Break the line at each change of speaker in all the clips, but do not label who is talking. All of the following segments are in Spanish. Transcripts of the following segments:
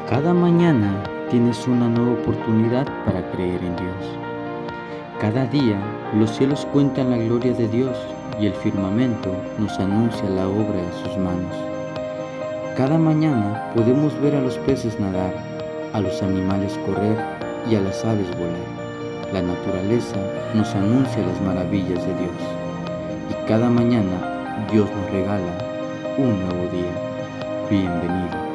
Cada mañana tienes una nueva oportunidad para creer en Dios. Cada día los cielos cuentan la gloria de Dios y el firmamento nos anuncia la obra de sus manos. Cada mañana podemos ver a los peces nadar, a los animales correr y a las aves volar. La naturaleza nos anuncia las maravillas de Dios. Y cada mañana Dios nos regala un nuevo día. Bienvenido.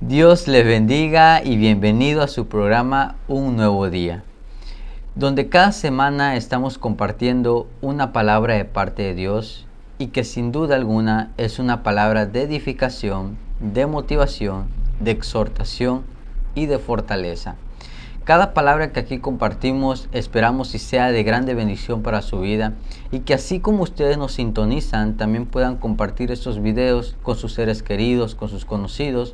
Dios les bendiga y bienvenido a su programa Un Nuevo Día, donde cada semana estamos compartiendo una palabra de parte de Dios y que sin duda alguna es una palabra de edificación, de motivación, de exhortación y de fortaleza. Cada palabra que aquí compartimos esperamos y sea de grande bendición para su vida y que así como ustedes nos sintonizan, también puedan compartir estos videos con sus seres queridos, con sus conocidos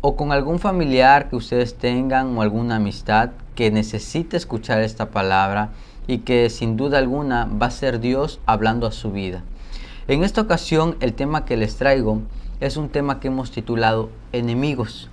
o con algún familiar que ustedes tengan o alguna amistad que necesite escuchar esta palabra y que sin duda alguna va a ser Dios hablando a su vida. En esta ocasión el tema que les traigo es un tema que hemos titulado Enemigos.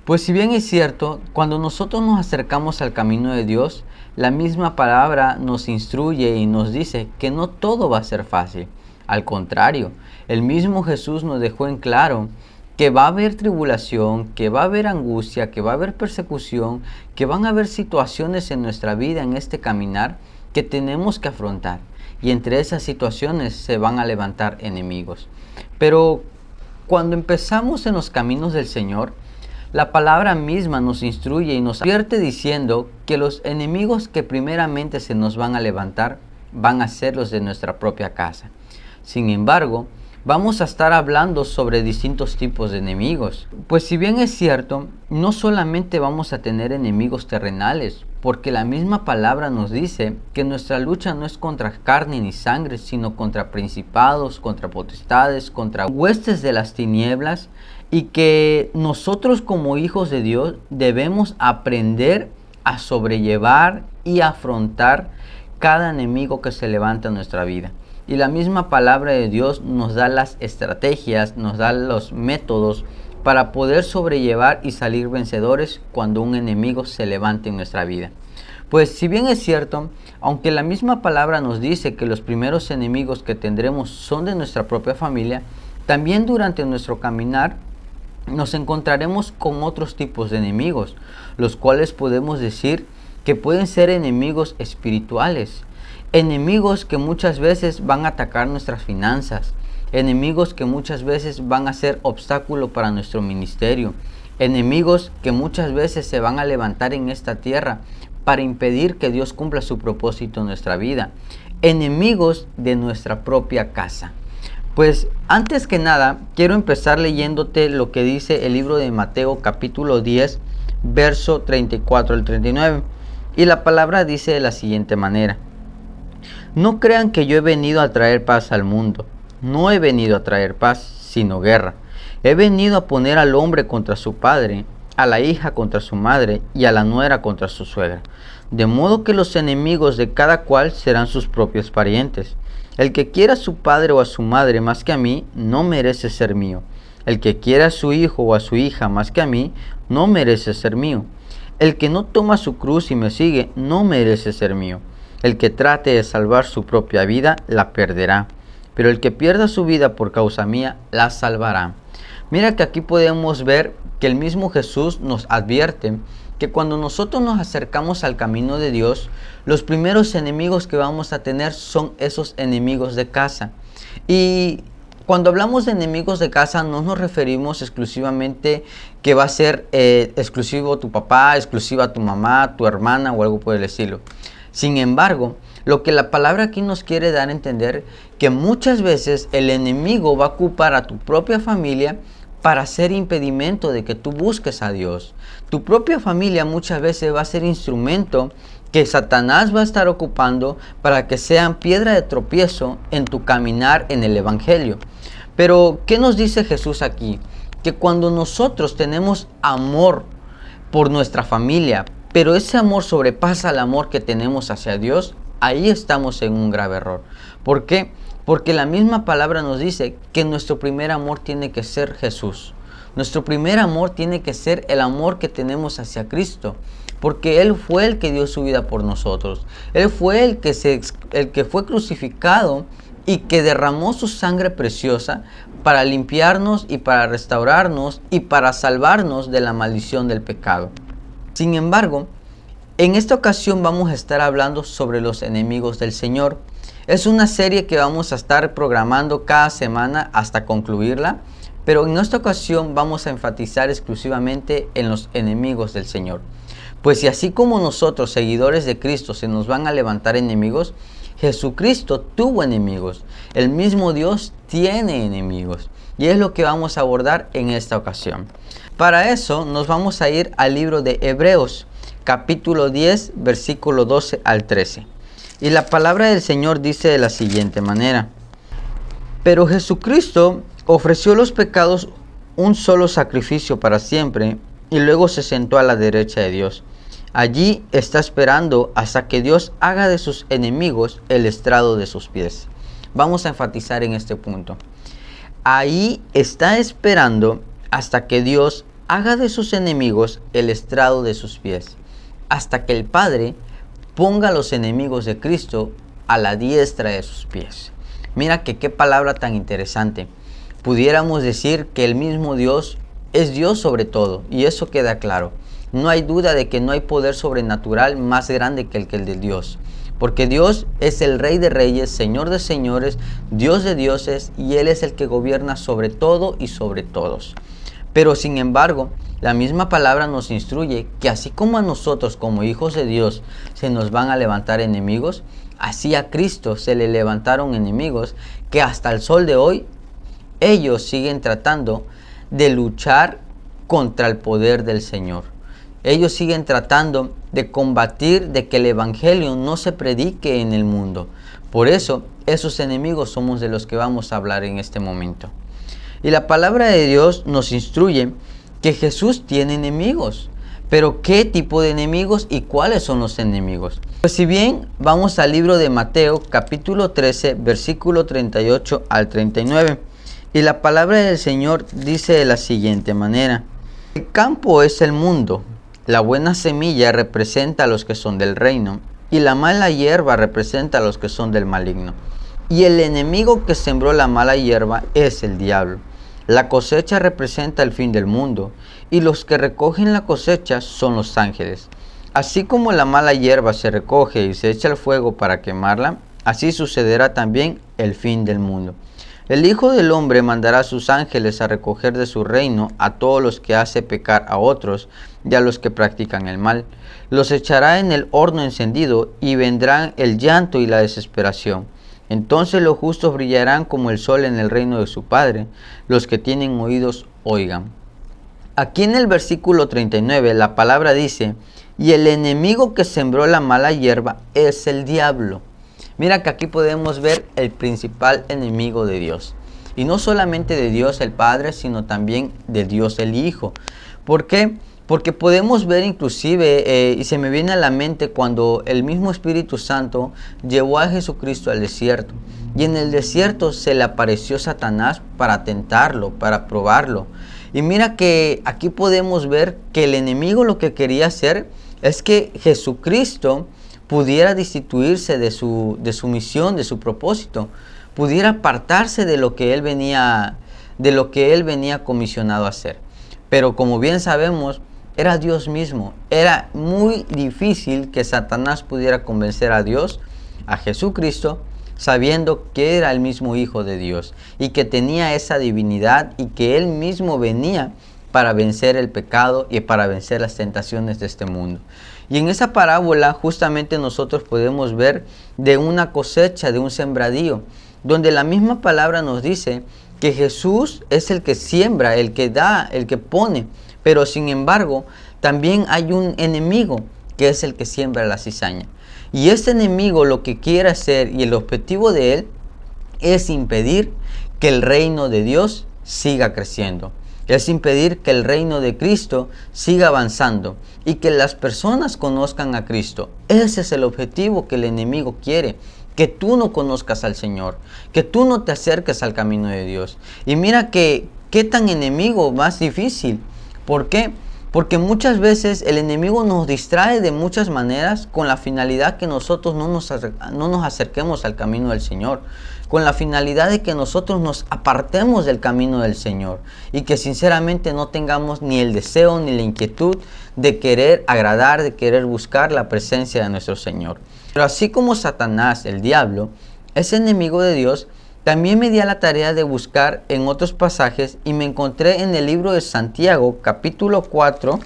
Pues si bien es cierto, cuando nosotros nos acercamos al camino de Dios, la misma palabra nos instruye y nos dice que no todo va a ser fácil. Al contrario, el mismo Jesús nos dejó en claro que va a haber tribulación, que va a haber angustia, que va a haber persecución, que van a haber situaciones en nuestra vida, en este caminar, que tenemos que afrontar. Y entre esas situaciones se van a levantar enemigos. Pero cuando empezamos en los caminos del Señor, la palabra misma nos instruye y nos advierte diciendo que los enemigos que primeramente se nos van a levantar van a ser los de nuestra propia casa. Sin embargo, vamos a estar hablando sobre distintos tipos de enemigos. Pues si bien es cierto, no solamente vamos a tener enemigos terrenales, porque la misma palabra nos dice que nuestra lucha no es contra carne ni sangre, sino contra principados, contra potestades, contra huestes de las tinieblas, y que nosotros como hijos de Dios debemos aprender a sobrellevar y afrontar cada enemigo que se levanta en nuestra vida. Y la misma palabra de Dios nos da las estrategias, nos da los métodos para poder sobrellevar y salir vencedores cuando un enemigo se levante en nuestra vida. Pues si bien es cierto, aunque la misma palabra nos dice que los primeros enemigos que tendremos son de nuestra propia familia, también durante nuestro caminar nos encontraremos con otros tipos de enemigos, los cuales podemos decir que pueden ser enemigos espirituales. Enemigos que muchas veces van a atacar nuestras finanzas, enemigos que muchas veces van a ser obstáculo para nuestro ministerio, enemigos que muchas veces se van a levantar en esta tierra para impedir que Dios cumpla su propósito en nuestra vida, enemigos de nuestra propia casa. Pues antes que nada, quiero empezar leyéndote lo que dice el libro de Mateo capítulo 10, verso 34 al 39. Y la palabra dice de la siguiente manera: No crean que yo he venido a traer paz al mundo. No he venido a traer paz, sino guerra. He venido a poner al hombre contra su padre, a la hija contra su madre y a la nuera contra su suegra. De modo que los enemigos de cada cual serán sus propios parientes. El que quiera a su padre o a su madre más que a mí, no merece ser mío. El que quiera a su hijo o a su hija más que a mí, no merece ser mío. El que no toma su cruz y me sigue, no merece ser mío. El que trate de salvar su propia vida, la perderá. Pero el que pierda su vida por causa mía, la salvará. Mira que aquí podemos ver que el mismo Jesús nos advierte que cuando nosotros nos acercamos al camino de Dios, los primeros enemigos que vamos a tener son esos enemigos de casa. Y cuando hablamos de enemigos de casa, no nos referimos exclusivamente que va a ser exclusivo tu papá, exclusiva tu mamá, tu hermana o algo por el estilo. Sin embargo, lo que la palabra aquí nos quiere dar a entender que muchas veces el enemigo va a ocupar a tu propia familia para ser impedimento de que tú busques a Dios. Tu propia familia muchas veces va a ser instrumento que Satanás va a estar ocupando para que sean piedra de tropiezo en tu caminar en el Evangelio. Pero, ¿qué nos dice Jesús aquí? Que cuando nosotros tenemos amor por nuestra familia, pero ese amor sobrepasa el amor que tenemos hacia Dios, ahí estamos en un grave error. ¿Por qué? Porque la misma palabra nos dice que nuestro primer amor tiene que ser Jesús. Nuestro primer amor tiene que ser el amor que tenemos hacia Cristo, porque Él fue el que dio su vida por nosotros. Él fue el que fue crucificado y que derramó su sangre preciosa para limpiarnos y para restaurarnos y para salvarnos de la maldición del pecado. Sin embargo, en esta ocasión vamos a estar hablando sobre los enemigos del Señor. Es una serie que vamos a estar programando cada semana hasta concluirla, pero en esta ocasión vamos a enfatizar exclusivamente en los enemigos del Señor. Pues si así como nosotros, seguidores de Cristo, se nos van a levantar enemigos, Jesucristo tuvo enemigos. El mismo Dios tiene enemigos. Y es lo que vamos a abordar en esta ocasión. Para eso nos vamos a ir al libro de Hebreos, capítulo 10, versículo 12 al 13. Y la palabra del Señor dice de la siguiente manera: pero Jesucristo ofreció los pecados un solo sacrificio para siempre, y luego se sentó a la derecha de Dios. Allí está esperando hasta que Dios haga de sus enemigos el estrado de sus pies. Vamos a enfatizar en este punto. Ahí está esperando hasta que Dios haga de sus enemigos el estrado de sus pies. Hasta que el Padre ponga a los enemigos de Cristo a la diestra de sus pies. Mira que qué palabra tan interesante. Pudiéramos decir que el mismo Dios es Dios sobre todo, y eso queda claro. No hay duda de que no hay poder sobrenatural más grande que el de Dios. Porque Dios es el Rey de Reyes, Señor de Señores, Dios de dioses, y Él es el que gobierna sobre todo y sobre todos. Pero sin embargo, la misma palabra nos instruye que así como a nosotros como hijos de Dios se nos van a levantar enemigos, así a Cristo se le levantaron enemigos que hasta el sol de hoy ellos siguen tratando de luchar contra el poder del Señor. Ellos siguen tratando de combatir de que el evangelio no se predique en el mundo. Por eso, esos enemigos somos de los que vamos a hablar en este momento. Y la palabra de Dios nos instruye que Jesús tiene enemigos. Pero ¿qué tipo de enemigos y cuáles son los enemigos? Pues si bien vamos al libro de Mateo, capítulo 13, versículo 38 al 39. Y la palabra del Señor dice de la siguiente manera: el campo es el mundo. La buena semilla representa a los que son del reino, y la mala hierba representa a los que son del maligno. Y el enemigo que sembró la mala hierba es el diablo. La cosecha representa el fin del mundo, y los que recogen la cosecha son los ángeles. Así como la mala hierba se recoge y se echa al fuego para quemarla, así sucederá también el fin del mundo. El Hijo del Hombre mandará a sus ángeles a recoger de su reino a todos los que hace pecar a otros y a los que practican el mal. Los echará en el horno encendido y vendrán el llanto y la desesperación. Entonces los justos brillarán como el sol en el reino de su Padre. Los que tienen oídos, oigan. Aquí en el versículo 39 la palabra dice: y el enemigo que sembró la mala hierba es el diablo. Mira que aquí podemos ver el principal enemigo de Dios. Y no solamente de Dios el Padre, sino también de Dios el Hijo. ¿Por qué? Porque podemos ver inclusive, y se me viene a la mente cuando el mismo Espíritu Santo llevó a Jesucristo al desierto. Y en el desierto se le apareció Satanás para tentarlo, para probarlo. Y mira que aquí podemos ver que el enemigo lo que quería hacer es que Jesucristo pudiera destituirse de su misión, de su propósito, pudiera apartarse de lo que él venía comisionado a hacer. Pero como bien sabemos, era Dios mismo. Era muy difícil que Satanás pudiera convencer a Dios, a Jesucristo, sabiendo que era el mismo Hijo de Dios y que tenía esa divinidad y que él mismo venía para vencer el pecado y para vencer las tentaciones de este mundo. Y en esa parábola justamente nosotros podemos ver de una cosecha, de un sembradío, donde la misma palabra nos dice que Jesús es el que siembra, el que da, el que pone, pero sin embargo también hay un enemigo que es el que siembra la cizaña. Y este enemigo lo que quiere hacer y el objetivo de él es impedir que el reino de Dios siga creciendo. Es impedir que el reino de Cristo siga avanzando y que las personas conozcan a Cristo. Ese es el objetivo que el enemigo quiere. Que tú no conozcas al Señor, que tú no te acerques al camino de Dios. Y mira que qué tan enemigo más difícil. ¿Por qué? Porque muchas veces el enemigo nos distrae de muchas maneras con la finalidad que nosotros no nos acerquemos al camino del Señor, con la finalidad de que nosotros nos apartemos del camino del Señor y que sinceramente no tengamos ni el deseo ni la inquietud de querer agradar, de querer buscar la presencia de nuestro Señor. Pero así como Satanás, el diablo, es enemigo de Dios, también me di a la tarea de buscar en otros pasajes y me encontré en el libro de Santiago, capítulo 4,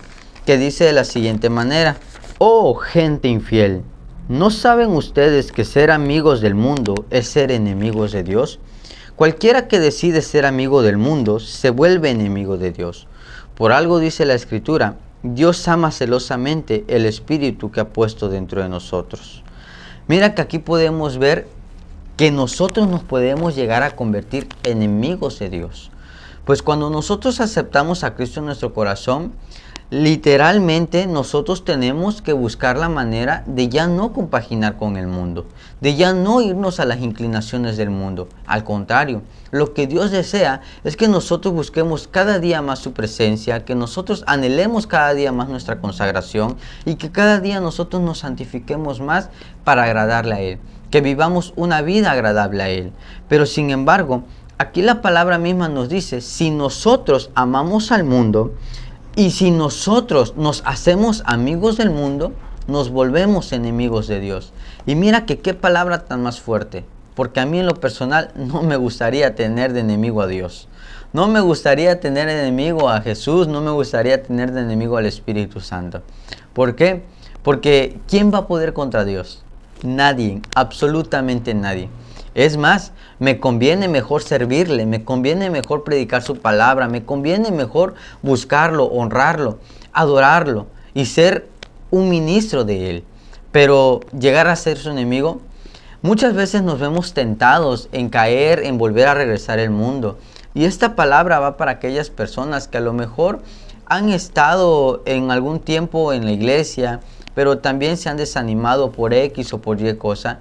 que dice de la siguiente manera: Oh gente infiel, ¿no saben ustedes que ser amigos del mundo es ser enemigos de Dios? Cualquiera que decide ser amigo del mundo se vuelve enemigo de Dios. Por algo dice la Escritura: Dios ama celosamente el espíritu que ha puesto dentro de nosotros. Mira que aquí podemos ver que nosotros nos podemos llegar a convertir en enemigos de Dios. Pues cuando nosotros aceptamos a Cristo en nuestro corazón, literalmente nosotros tenemos que buscar la manera de ya no compaginar con el mundo, de ya no irnos a las inclinaciones del mundo. Al contrario, lo que Dios desea es que nosotros busquemos cada día más su presencia, que nosotros anhelemos cada día más nuestra consagración y que cada día nosotros nos santifiquemos más para agradarle a Él, que vivamos una vida agradable a Él. Pero sin embargo, aquí la palabra misma nos dice, si nosotros amamos al mundo, y si nosotros nos hacemos amigos del mundo, nos volvemos enemigos de Dios. Y mira que qué palabra tan más fuerte, porque a mí en lo personal no me gustaría tener de enemigo a Dios. No me gustaría tener de enemigo a Jesús, no me gustaría tener de enemigo al Espíritu Santo. ¿Por qué? Porque ¿quién va a poder contra Dios? Nadie, absolutamente nadie. Es más, me conviene mejor servirle, me conviene mejor predicar su palabra, me conviene mejor buscarlo, honrarlo, adorarlo y ser un ministro de Él. Pero llegar a ser su enemigo, muchas veces nos vemos tentados en caer, en volver a regresar al mundo. Y esta palabra va para aquellas personas que a lo mejor han estado en algún tiempo en la iglesia, pero también se han desanimado por X o por Y cosa,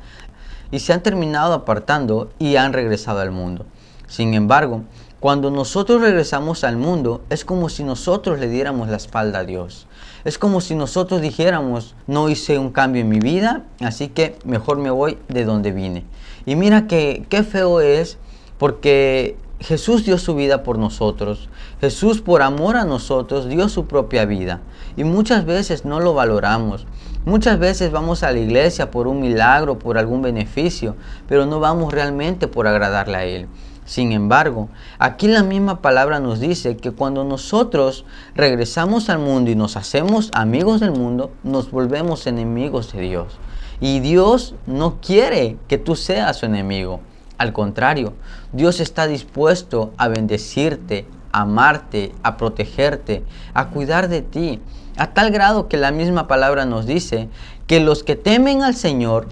y se han terminado apartando y han regresado al mundo. Sin embargo, cuando nosotros regresamos al mundo, es como si nosotros le diéramos la espalda a Dios. Es como si nosotros dijéramos, no hice un cambio en mi vida, así que mejor me voy de donde vine. Y mira que qué feo es, porque Jesús dio su vida por nosotros. Jesús, por amor a nosotros, dio su propia vida. Y muchas veces no lo valoramos. Muchas veces vamos a la iglesia por un milagro, por algún beneficio, pero no vamos realmente por agradarle a Él. Sin embargo, aquí la misma palabra nos dice que cuando nosotros regresamos al mundo y nos hacemos amigos del mundo, nos volvemos enemigos de Dios. Y Dios no quiere que tú seas su enemigo. Al contrario, Dios está dispuesto a bendecirte, a amarte, a protegerte, a cuidar de ti. A tal grado que la misma palabra nos dice que los que temen al Señor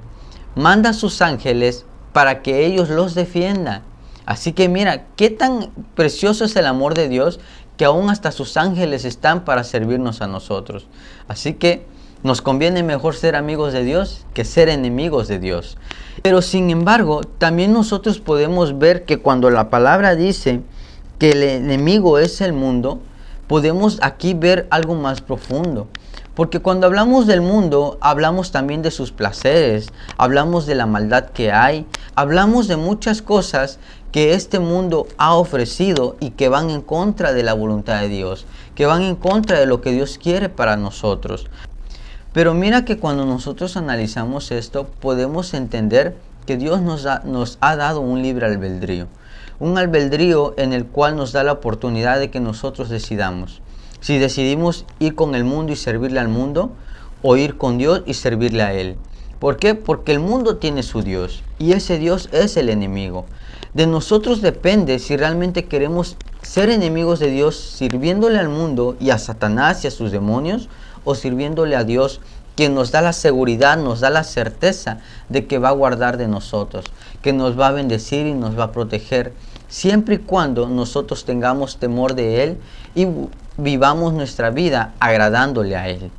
manda a sus ángeles para que ellos los defiendan. Así que mira, qué tan precioso es el amor de Dios que aún hasta sus ángeles están para servirnos a nosotros. Así que nos conviene mejor ser amigos de Dios que ser enemigos de Dios. Pero sin embargo, también nosotros podemos ver que cuando la palabra dice que el enemigo es el mundo, podemos aquí ver algo más profundo. Porque cuando hablamos del mundo, hablamos también de sus placeres, hablamos de la maldad que hay, hablamos de muchas cosas que este mundo ha ofrecido y que van en contra de la voluntad de Dios, que van en contra de lo que Dios quiere para nosotros. Pero mira que cuando nosotros analizamos esto, podemos entender que Dios nos ha dado un libre albedrío. Un albedrío en el cual nos da la oportunidad de que nosotros decidamos. Si decidimos ir con el mundo y servirle al mundo, o ir con Dios y servirle a Él. ¿Por qué? Porque el mundo tiene su Dios y ese Dios es el enemigo. De nosotros depende si realmente queremos ser enemigos de Dios sirviéndole al mundo y a Satanás y a sus demonios, o sirviéndole a Dios, quien nos da la seguridad, nos da la certeza de que va a guardar de nosotros, que nos va a bendecir y nos va a proteger siempre y cuando nosotros tengamos temor de Él y vivamos nuestra vida agradándole a Él.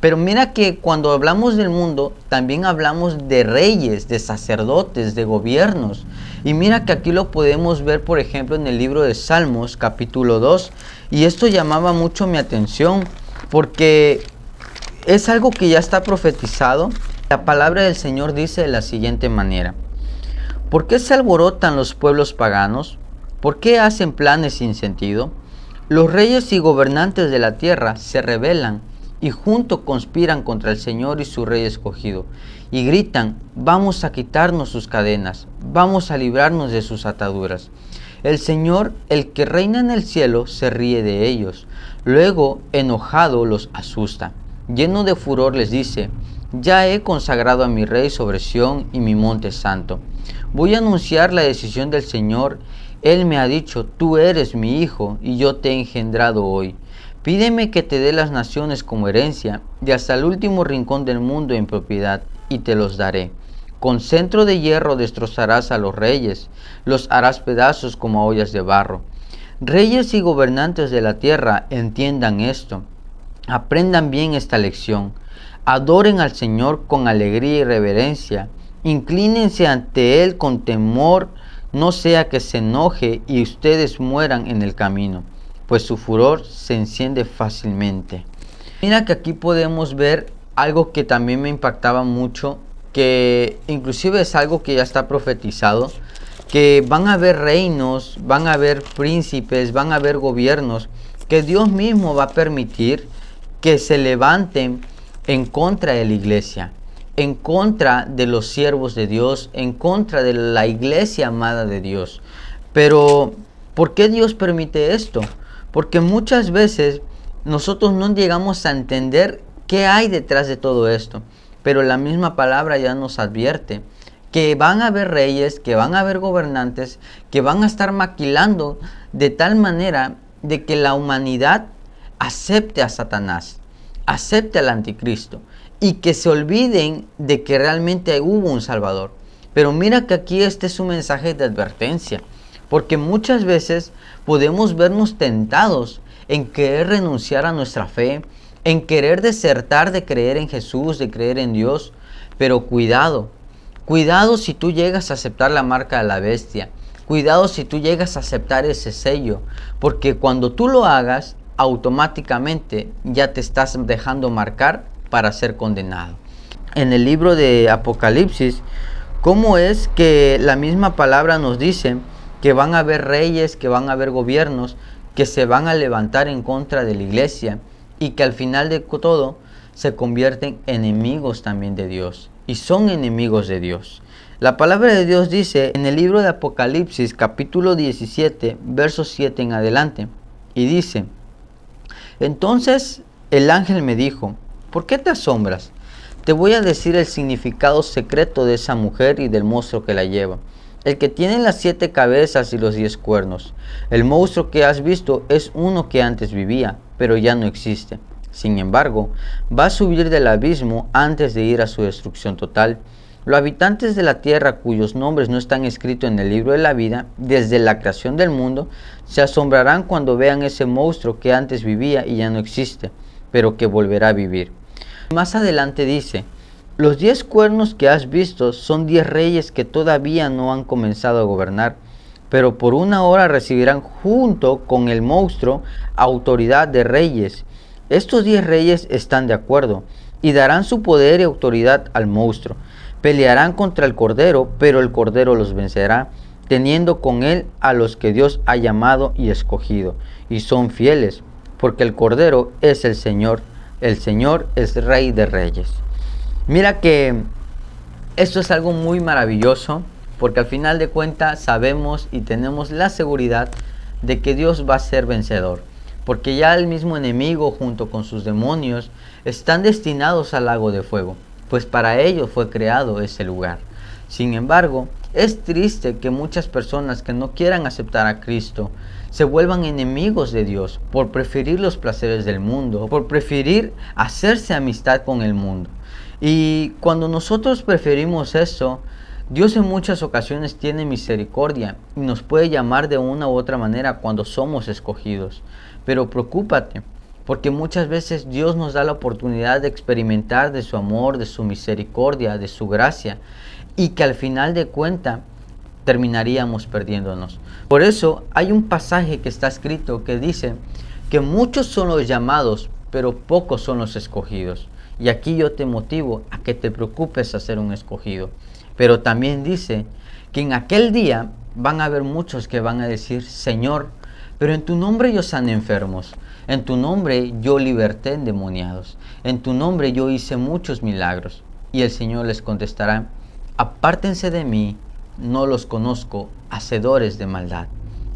Pero mira que cuando hablamos del mundo, también hablamos de reyes, de sacerdotes, de gobiernos. Y mira que aquí lo podemos ver, por ejemplo, en el libro de Salmos, capítulo 2. Y esto llamaba mucho mi atención porque es algo que ya está profetizado. La palabra del Señor dice de la siguiente manera: ¿por qué se alborotan los pueblos paganos? ¿Por qué hacen planes sin sentido? Los reyes y gobernantes de la tierra se rebelan y juntos conspiran contra el Señor y su Rey escogido, y gritan: vamos a quitarnos sus cadenas, vamos a librarnos de sus ataduras. El Señor, el que reina en el cielo, se ríe de ellos. Luego, enojado, los asusta. Lleno de furor les dice: ya he consagrado a mi Rey sobre Sión y mi monte santo. Voy a anunciar la decisión del Señor. Él me ha dicho: tú eres mi hijo y yo te he engendrado hoy. Pídeme que te dé las naciones como herencia y hasta el último rincón del mundo en propiedad, y te los daré. Con cetro de hierro destrozarás a los reyes, los harás pedazos como ollas de barro. Reyes y gobernantes de la tierra, entiendan esto. Aprendan bien esta lección. Adoren al Señor con alegría y reverencia. Inclínense ante Él con temor, no sea que se enoje y ustedes mueran en el camino, pues su furor se enciende fácilmente. Mira que aquí podemos ver algo que también me impactaba mucho, que inclusive es algo que ya está profetizado, que van a haber reinos, van a haber príncipes, van a haber gobiernos, que Dios mismo va a permitir que se levanten en contra de la iglesia, en contra de los siervos de Dios, en contra de la iglesia amada de Dios. Pero, ¿por qué Dios permite esto? Porque muchas veces nosotros no llegamos a entender qué hay detrás de todo esto. Pero la misma palabra ya nos advierte que van a haber reyes, que van a haber gobernantes, que van a estar maquilando de tal manera de que la humanidad acepte a Satanás, acepte al anticristo y que se olviden de que realmente hubo un Salvador. Pero mira que aquí este es un mensaje de advertencia, porque muchas veces podemos vernos tentados en querer renunciar a nuestra fe, en querer desertar de creer en Jesús, de creer en Dios. Pero cuidado, cuidado si tú llegas a aceptar la marca de la bestia, cuidado si tú llegas a aceptar ese sello, porque cuando tú lo hagas, automáticamente ya te estás dejando marcar para ser condenado. En el libro de Apocalipsis, ¿cómo es que la misma palabra nos dice que van a haber reyes, que van a haber gobiernos, que se van a levantar en contra de la iglesia y que al final de todo se convierten en enemigos también de Dios y son enemigos de Dios? La palabra de Dios dice en el libro de Apocalipsis capítulo 17 versos 7 en adelante, y dice: entonces el ángel me dijo: ¿por qué te asombras? Te voy a decir el significado secreto de esa mujer y del monstruo que la lleva, el que tiene las 7 cabezas y los 10 cuernos. El monstruo que has visto es uno que antes vivía, pero ya no existe. Sin embargo, va a subir del abismo antes de ir a su destrucción total. Los habitantes de la tierra cuyos nombres no están escritos en el libro de la vida desde la creación del mundo, se asombrarán cuando vean ese monstruo que antes vivía y ya no existe, pero que volverá a vivir. Más adelante dice: los 10 cuernos que has visto son 10 reyes que todavía no han comenzado a gobernar, pero por una hora recibirán junto con el monstruo autoridad de reyes. Estos 10 reyes están de acuerdo y darán su poder y autoridad al monstruo. Pelearán contra el Cordero, pero el Cordero los vencerá, teniendo con él a los que Dios ha llamado y escogido, y son fieles, porque el Cordero es el Señor es Rey de Reyes. Mira que esto es algo muy maravilloso, porque al final de cuentas sabemos y tenemos la seguridad de que Dios va a ser vencedor, porque ya el mismo enemigo junto con sus demonios están destinados al lago de fuego, pues para ellos fue creado ese lugar. Sin embargo, es triste que muchas personas que no quieran aceptar a Cristo se vuelvan enemigos de Dios por preferir los placeres del mundo, por preferir hacerse amistad con el mundo. Y cuando nosotros preferimos eso, Dios en muchas ocasiones tiene misericordia y nos puede llamar de una u otra manera cuando somos escogidos. Pero preocúpate, porque muchas veces Dios nos da la oportunidad de experimentar de su amor, de su misericordia, de su gracia, y que al final de cuentas terminaríamos perdiéndonos. Por eso hay un pasaje que está escrito que dice que muchos son los llamados, pero pocos son los escogidos. Y aquí yo te motivo a que te preocupes a ser un escogido. Pero también dice que en aquel día van a haber muchos que van a decir, Señor, pero en tu nombre yo sané enfermos, en tu nombre yo liberté endemoniados, en tu nombre yo hice muchos milagros. Y el Señor les contestará, apártense de mí, no los conozco, hacedores de maldad.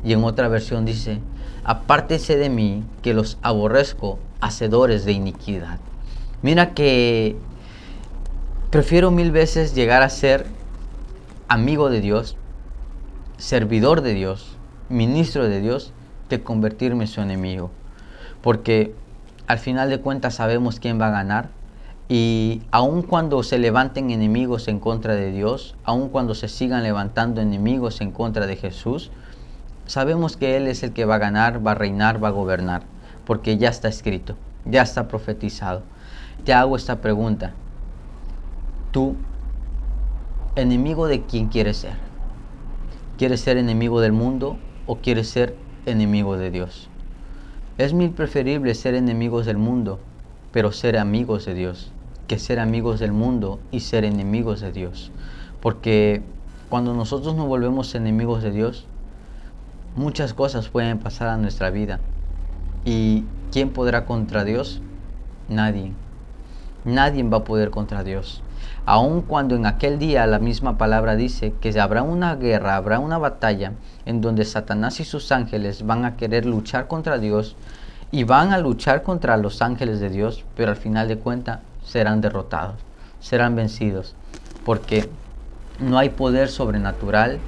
Y en otra versión dice, apártense de mí, que los aborrezco, hacedores de iniquidad. Mira que prefiero 1000 veces llegar a ser amigo de Dios, servidor de Dios, ministro de Dios, que convertirme en su enemigo. Porque al final de cuentas sabemos quién va a ganar. Y aun cuando se levanten enemigos en contra de Dios, aun cuando se sigan levantando enemigos en contra de Jesús, sabemos que Él es el que va a ganar, va a reinar, va a gobernar. Porque ya está escrito, ya está profetizado. Te hago esta pregunta. ¿Tú, enemigo de quién quieres ser? ¿Quieres ser enemigo del mundo o quieres ser enemigo de Dios? Es mil preferible ser enemigos del mundo, pero ser amigos de Dios, que ser amigos del mundo y ser enemigos de Dios. Porque cuando nosotros nos volvemos enemigos de Dios, muchas cosas pueden pasar a nuestra vida. ¿Y quién podrá contra Dios? Nadie. Nadie va a poder contra Dios. Aun cuando en aquel día la misma palabra dice que habrá una guerra, habrá una batalla en donde Satanás y sus ángeles van a querer luchar contra Dios y van a luchar contra los ángeles de Dios, pero al final de cuentas serán derrotados, serán vencidos, porque no hay poder sobrenatural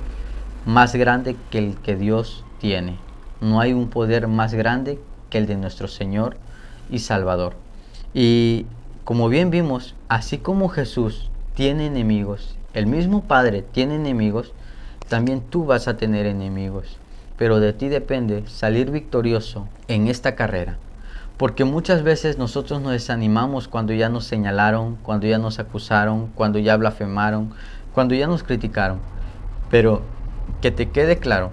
más grande que el que Dios tiene. No hay un poder más grande que el de nuestro Señor y Salvador. Y como bien vimos, así como Jesús tiene enemigos, el mismo Padre tiene enemigos, también tú vas a tener enemigos. Pero de ti depende salir victorioso en esta carrera. Porque muchas veces nosotros nos desanimamos cuando ya nos señalaron, cuando ya nos acusaron, cuando ya blasfemaron, cuando ya nos criticaron. Pero que te quede claro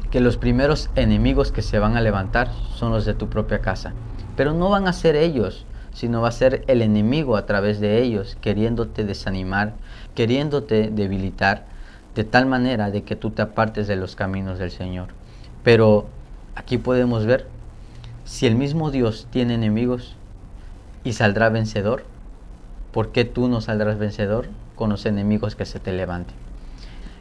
que los primeros enemigos que se van a levantar son los de tu propia casa. Pero no van a ser ellos, sino va a ser el enemigo a través de ellos, queriéndote desanimar, queriéndote debilitar, de tal manera de que tú te apartes de los caminos del Señor. Pero aquí podemos ver, si el mismo Dios tiene enemigos y saldrá vencedor, ¿por qué tú no saldrás vencedor con los enemigos que se te levanten?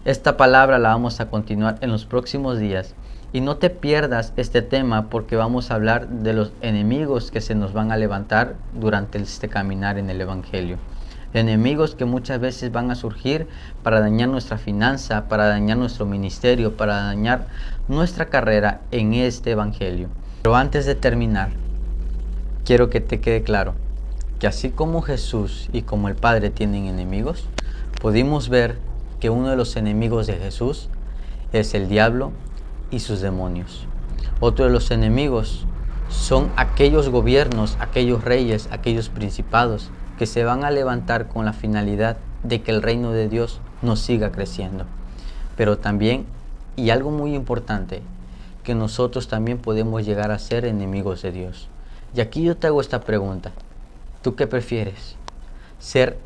Esta palabra la vamos a continuar en los próximos días. Y no te pierdas este tema porque vamos a hablar de los enemigos que se nos van a levantar durante este caminar en el Evangelio. Enemigos que muchas veces van a surgir para dañar nuestra finanza, para dañar nuestro ministerio, para dañar nuestra carrera en este Evangelio. Pero antes de terminar, quiero que te quede claro que así como Jesús y como el Padre tienen enemigos, pudimos ver que uno de los enemigos de Jesús es el diablo y sus demonios. Otro de los enemigos son aquellos gobiernos, aquellos reyes, aquellos principados que se van a levantar con la finalidad de que el reino de Dios no siga creciendo. Pero también, y algo muy importante, que nosotros también podemos llegar a ser enemigos de Dios. Y aquí yo te hago esta pregunta. ¿Tú qué prefieres? ¿Ser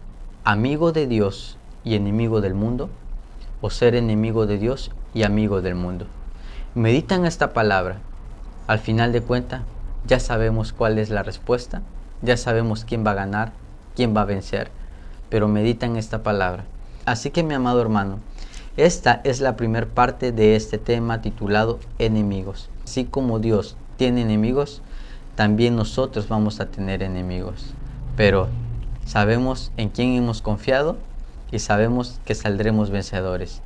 amigo de Dios y enemigo del mundo? ¿O ser enemigo de Dios y amigo del mundo? Medita en esta palabra. Al final de cuentas, ya sabemos cuál es la respuesta, ya sabemos quién va a ganar, quién va a vencer, pero medita en esta palabra. Así que, mi amado hermano, esta es la primera parte de este tema titulado enemigos. Así como Dios tiene enemigos, también nosotros vamos a tener enemigos, pero sabemos en quién hemos confiado y sabemos que saldremos vencedores.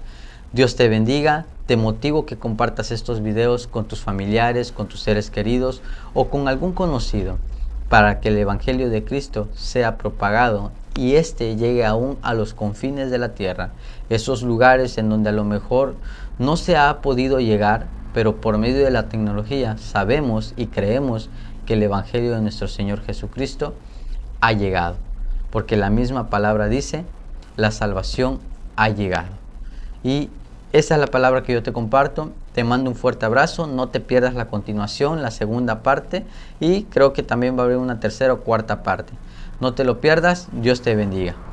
Dios te bendiga. Te motivo que compartas estos videos con tus familiares, con tus seres queridos o con algún conocido para que el Evangelio de Cristo sea propagado y este llegue aún a los confines de la tierra, esos lugares en donde a lo mejor no se ha podido llegar, pero por medio de la tecnología sabemos y creemos que el Evangelio de nuestro Señor Jesucristo ha llegado, porque la misma palabra dice, la salvación ha llegado. Y esa es la palabra que yo te comparto. Te mando un fuerte abrazo, no te pierdas la continuación, la segunda parte, y creo que también va a haber una tercera o cuarta parte. No te lo pierdas, Dios te bendiga.